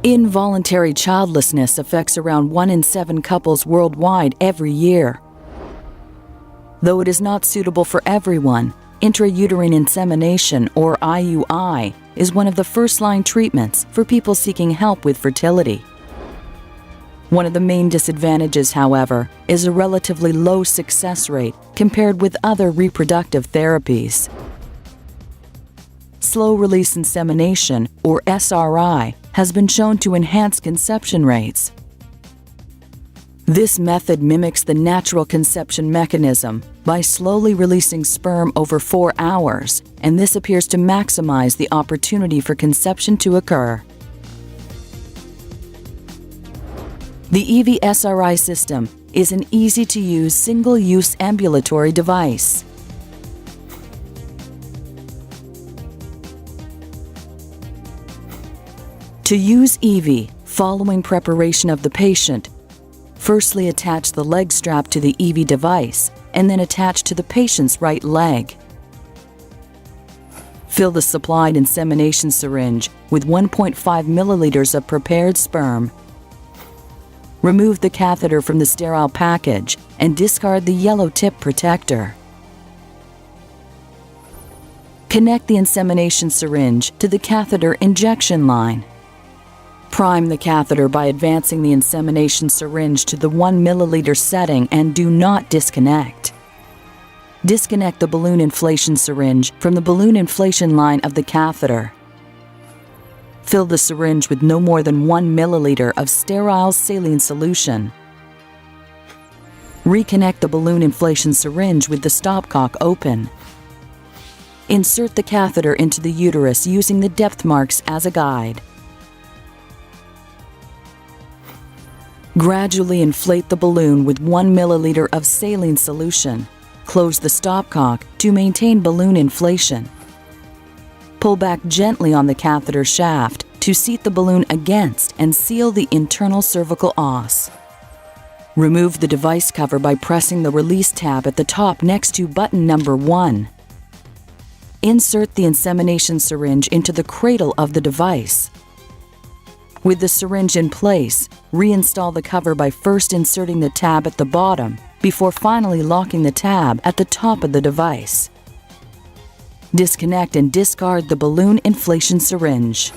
Involuntary childlessness affects around 1 in 7 couples worldwide every year. Though it is not suitable for everyone, intrauterine insemination, or IUI, is one of the first-line treatments for people seeking help with fertility. One of the main disadvantages, however, is a relatively low success rate compared with other reproductive therapies. Slow-release insemination, or SRI, has been shown to enhance conception rates. This method mimics the natural conception mechanism by slowly releasing sperm over 4 hours, and this appears to maximize the opportunity for conception to occur. The Evie SRI system is an easy-to-use single-use ambulatory device. To use Evie, following preparation of the patient, firstly attach the leg strap to the Evie device and then attach to the patient's right leg. Fill the supplied insemination syringe with 1.5 milliliters of prepared sperm. Remove the catheter from the sterile package and discard the yellow tip protector. Connect the insemination syringe to the catheter injection line. Prime the catheter by advancing the insemination syringe to the 1 milliliter setting and do not disconnect. Disconnect the balloon inflation syringe from the balloon inflation line of the catheter. Fill the syringe with no more than 1 milliliter of sterile saline solution. Reconnect the balloon inflation syringe with the stopcock open. Insert the catheter into the uterus using the depth marks as a guide. Gradually inflate the balloon with 1 milliliter of saline solution. Close the stopcock to maintain balloon inflation. Pull back gently on the catheter shaft to seat the balloon against and seal the internal cervical os. Remove the device cover by pressing the release tab at the top next to button number 1. Insert the insemination syringe into the cradle of the device. With the syringe in place, reinstall the cover by first inserting the tab at the bottom before finally locking the tab at the top of the device. Disconnect and discard the balloon inflation syringe.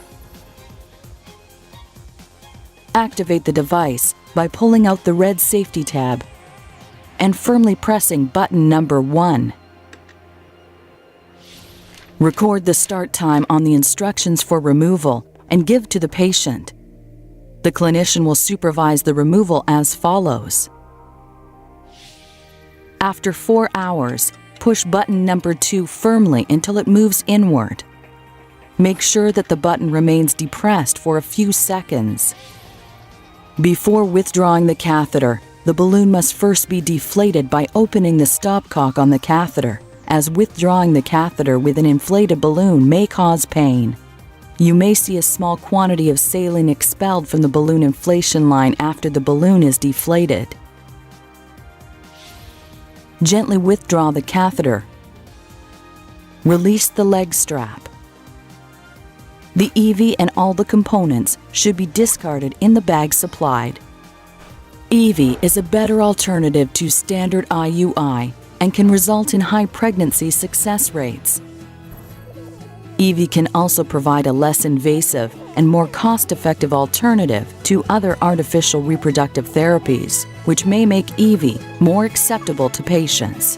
Activate the device by pulling out the red safety tab and firmly pressing button number 1. Record the start time on the instructions for removal and give to the patient. The clinician will supervise the removal as follows. After 4 hours, push button number 2 firmly until it moves inward. Make sure that the button remains depressed for a few seconds. Before withdrawing the catheter, the balloon must first be deflated by opening the stopcock on the catheter, as withdrawing the catheter with an inflated balloon may cause pain. You may see a small quantity of saline expelled from the balloon inflation line after the balloon is deflated. Gently withdraw the catheter. Release the leg strap. The Evie and all the components should be discarded in the bag supplied. Evie is a better alternative to standard IUI and can result in high pregnancy success rates. Evie can also provide a less invasive and more cost-effective alternative to other artificial reproductive therapies, which may make Evie more acceptable to patients.